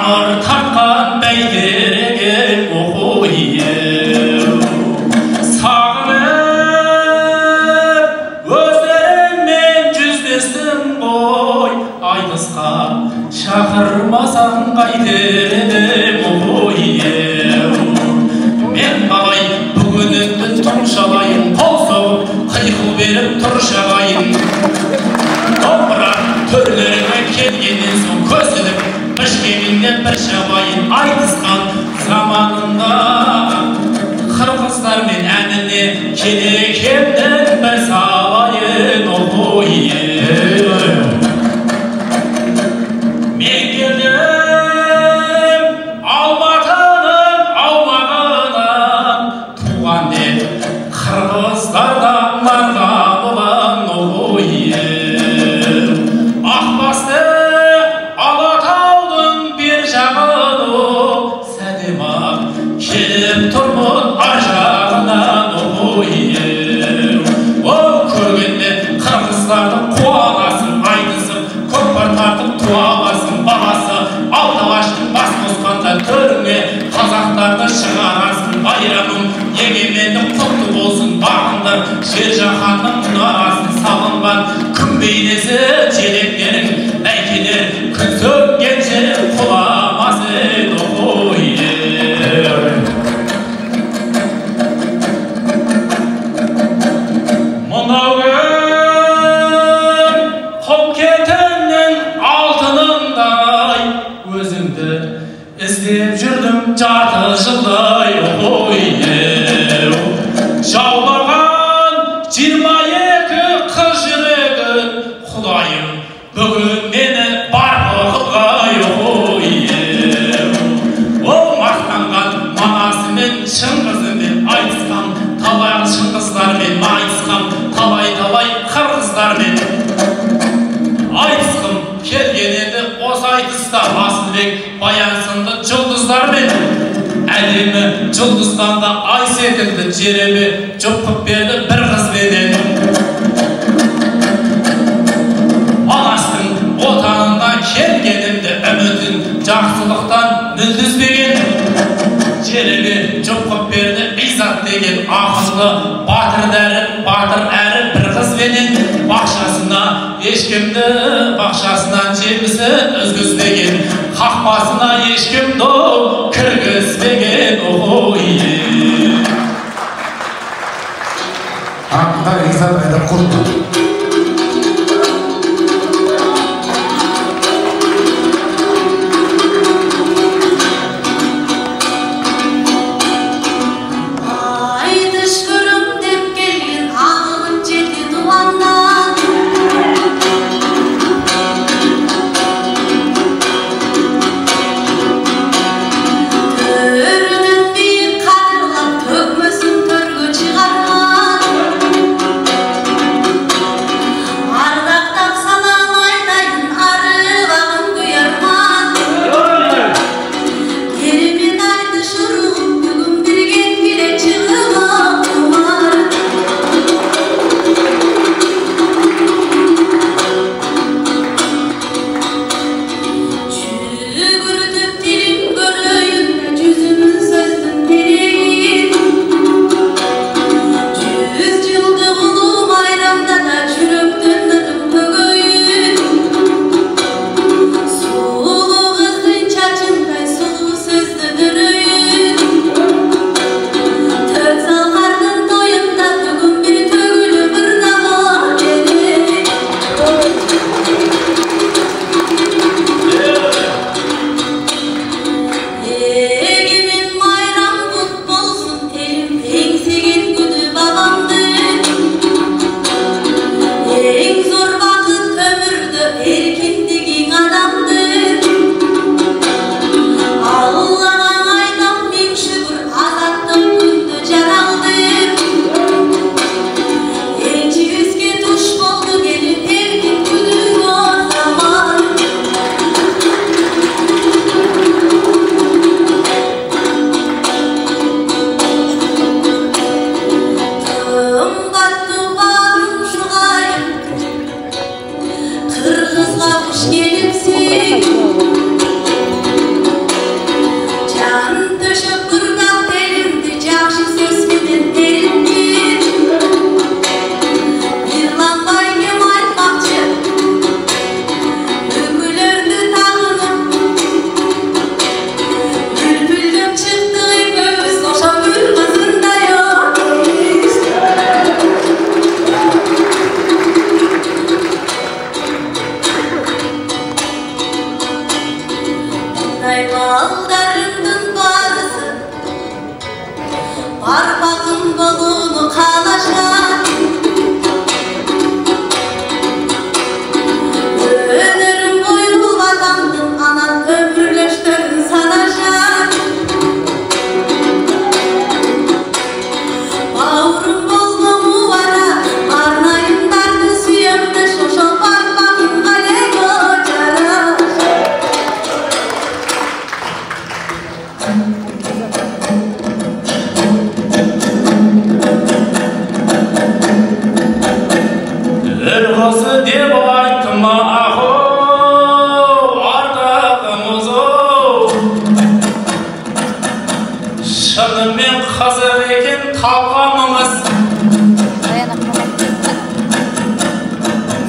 тамыр тартқан бәйтерегі оқуйым сағынып өздеріңмен жүздестім ғой айтысқа шақырмасаң қайтер едім оқуйым мен қалай бүгінімді тұмшалайын қол соғып қиқу беріп тұр шағайын домбыра төрлеріңе келгеннен соң көсіліп пішкеніңнен бір шабайын айтысқан заманында қырғыздармен әніне келекемнен бір салайын оқуйым мен келдім алматының аумағынан туған деп қырғыздарда нарға болған оқуйым ақбасты алатаудың бер жағын сәлема келіп тұрмын ар жағынан оқуйым ол көргенде қырғыздардың қуаласын айтысып көкпар тартып туаласын баласы алталаштың бас қосқанда төріңе қазақтарды шығарасың байрамың егеменді құтты болсын бағындар жер жаһанның мұнарасын салынған күн бейнесі желектерің бәйкелер күн сөнгенше құламасын оқуйым мынау күн құм кетіңнің алтынындай өзіңді іздеп жүрдім жарты жылдай оқуйым жаулаған 22 қыз жүрегі құдайым бүгін мені бар қылғай оқуйым ол мақтанған манасымен шыңғызымен айтысқан талай шыңғыздармен айтысқан талай қырғыздармен айтысқым келген еді осы айтыста Асылбек Баян сынды жұлдыздармен әдемі жұлдыздан да ай секілді жереме жұп қып берді бір қызбенен манастың отанына келгенімді үмітін жақсылықтан мүлдізбеген жереме жұп қып берді Изат деген ақылды батыр әрі бір қызбенен бақшасынан жемісін үзгізбеген қақпасына ешкімді кіргізбеген оқуйым ақында Изат айдап құрды Ушундай балдарымдын баасы барбагым болууну каалашкан. Өнөрүм бойлуу адамдын анан өмүрлөштөрүн санашат. Бауырым болгому бара арнайымдарды сүйөмдөш ошол барбагымга лего жараш. Ыргысы деп айттым ахо ардагымызо. Шынымен қызық екен талғамымыз.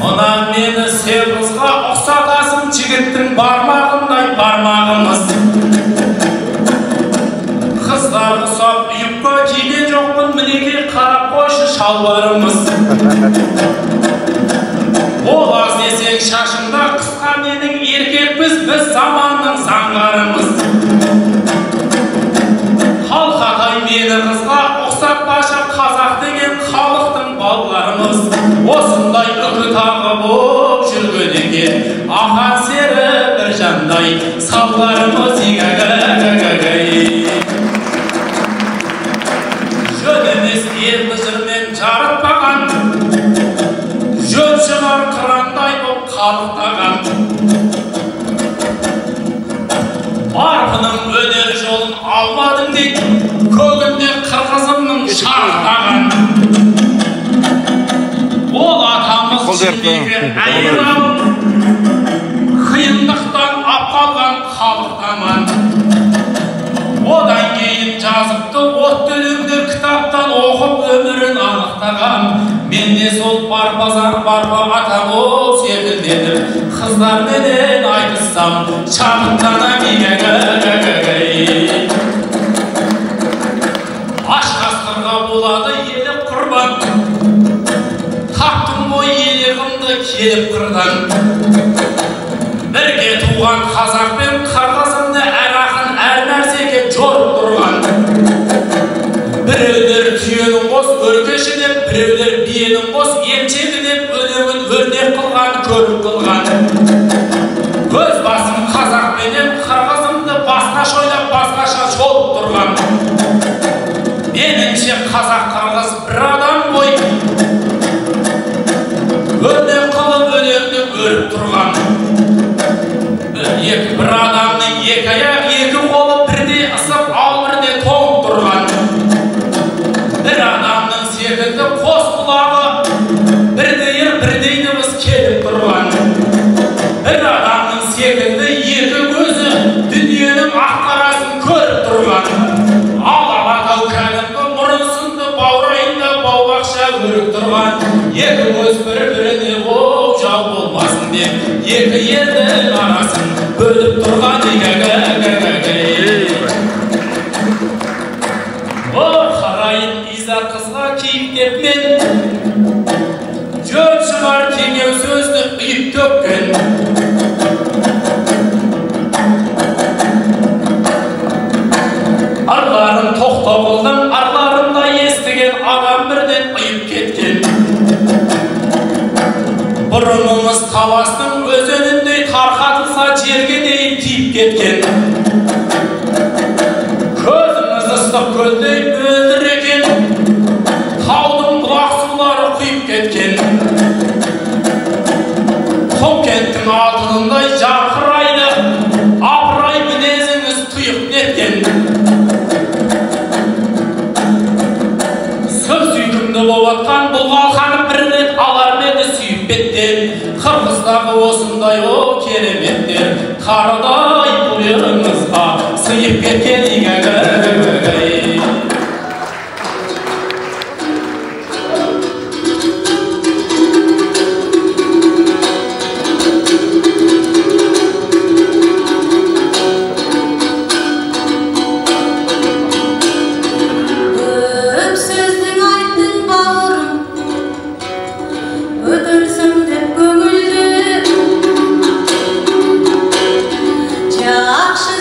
Мына мені сегізға ұқсатасың жігіттің бармағындай бармағымыз. Қыздар ұсап үйіпке киген жоқпын, мінеке қарап қойшы шалбарымыз. Олаз десең шашында қысқа менің еркекпіз, біз заманның заңғарымыз. Халқатай мені қызға ұқсатпашы, қазақ деген халықтың балаларымыз. Осындай үкі тағы боп жүрген екен, ақан сері бір жандай салдарымыз. Жөн емес елді жырмен жарытпаған, жөн шығар қырандай боп қалықтаған. Арпының өнер жолын алмадың дейд, көгінде қырғызымның шарықтаған. Ол атамыз жібегі айырауын, қиындықтан апалған халықтаман. Одан кейін жазыпты отты өлеңдер кітаптан оқып өмірін анықтаған. Мен де сол барбазар барба ата бол секілдедім, қыздарменен айтыссам шабыттана мигәгәгәгәгәй. Аш қасқырға болады елі құрбан, таптым ғой елеғымды келіп қырдан. Бірге туған қазақ пен қырғызымды әр ақын әр нәрсеге жорып тұрған. Біреулер түйенің қос өркеші деп, біреулер биенің қос емшегі деп өлеңін өрнек қылған, көріп қылған. Өз басым қазақ менен қырғызымды басқаша ойлап басқаша шолып тұрған. Меніңше қазақ қырғыз бір адам ғой, өрнек қылып өлеңді өріп тұрған. Bir adamның екі аяқ, екі қолы бірде ысып, ал бірде тоңып тұрған. Bir adamның секілді қос құлағы, бірде ер, бірде дыбыс келіп тұрған. Bir adamның секілді екі көзі, дүниенің ақ-қарасын көріп тұрған. Ал алатау кәдімгі мұрын сынды, баурайында бау-бақша өріп тұрған. Екі көз бір-біріне оу жау болмасын деп, екі елдің арасын бөліп тұрған. О, қарайын иза қызға кейіптеп мен, жөн шығар теңеу сөзді үйіп төккен. Арларын тоқтау қылдың, арларында естіген адам бірден үйіп кеткен. Бұрынымыз таластың өзеніндей тарқатылса жерге дейін тиіп кеткен. Көзіміз ыстық көлдей мөлдір екен, таудың бұлақ сулары құйып кеткен. Құмкенттің алтынындай жарқырайды, апырай мінезіңіз тұйық неткен. Сөз сүйкімді болатқан бұл қалқаны бір рет алар мені сүйіп беттен. Қырғыздағы осындай о кереметтер, қарыдай бұйырыңызға сыйып кеткен. Жақшы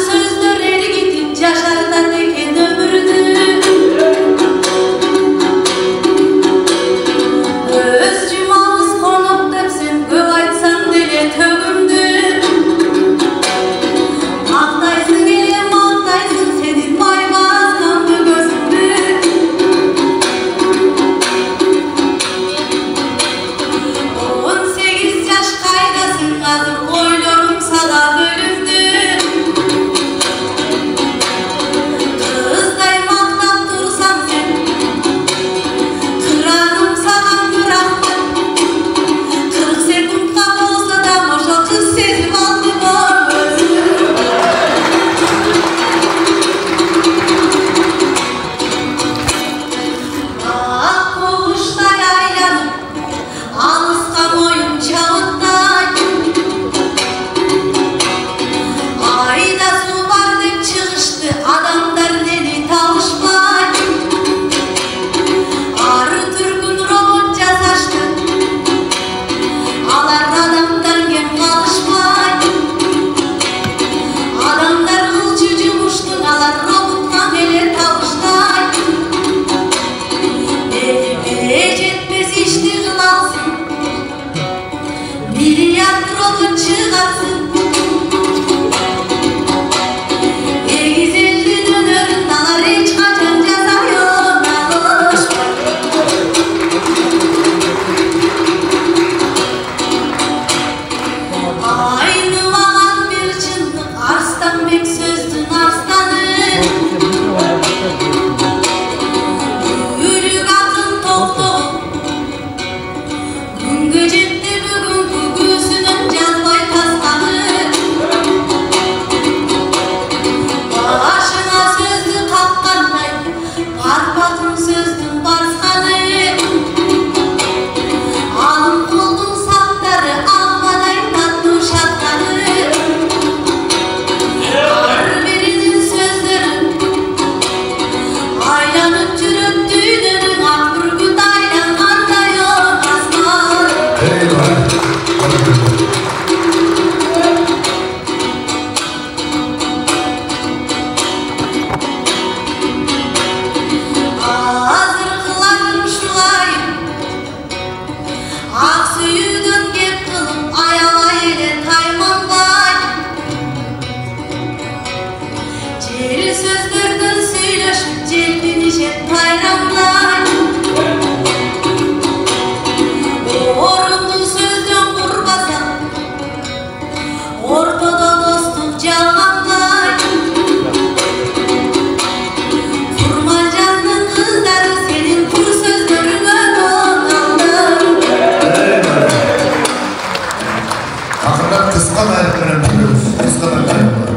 Ақырда қысқа дайырқырын білеміз. Қысқа дайырқырын.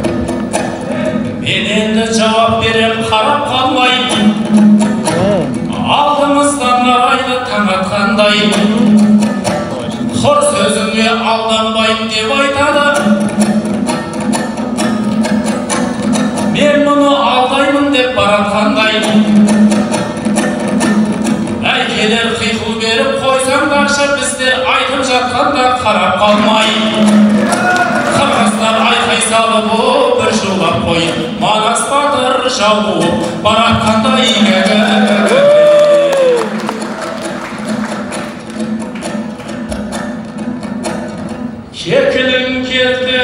Мен енді жауап берем қарап қалмай. Алдымыздан айлы таң атқандай. Құр сөзіңе алданбайым деп айтады. Мен мұны алдаймын деп баратқандай. Әйкелер қиқу беріп қойсаңдаршы, біздер айтып жатқанда қарап қалмай. Қырғыздар айқай салып бір шулап қойып, Манас батыр жау болып баратқандай. Кекілің келді,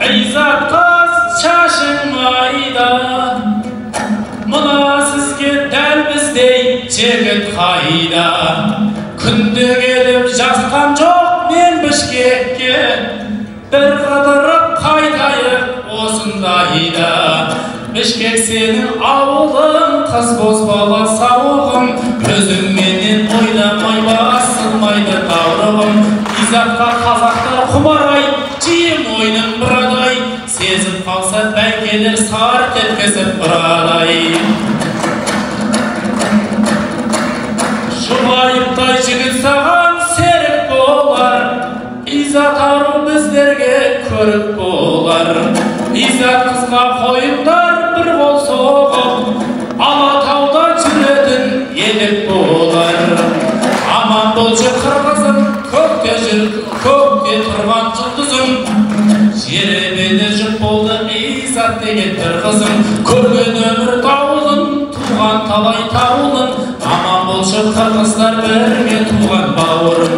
Айзат қыз шашың майда. Мұна сізге дәл біздей жігіт қайда. Күнде келіп жатқан жоқ мен Бішкекке, бір қыдырып қайтайық осындайда. Бішкек сенің ауылың, қыз бозбала сауығым, өзіңменен ойламай басылмайды тауырығым. Изатқа қазақтар құмарай, жиым ойның бұрадай, сезіп қалса бәйкелер сар теткізіп бұрадай. Жұбайыптай жігіт саған серік болар, Изат ару біздерге көрік болар. Изат қызға қойыңдар бір бол соғып, Алатаудан жүретін елік болар. Аман болшы қырғызым, көкте тұрған жұлдызым. Жеребеде жұп болды Изат деген бір қызым. Көрген өмір дауылын, туған талай тауылын. Аман болшы қырғыздар, бірге туған бауырым.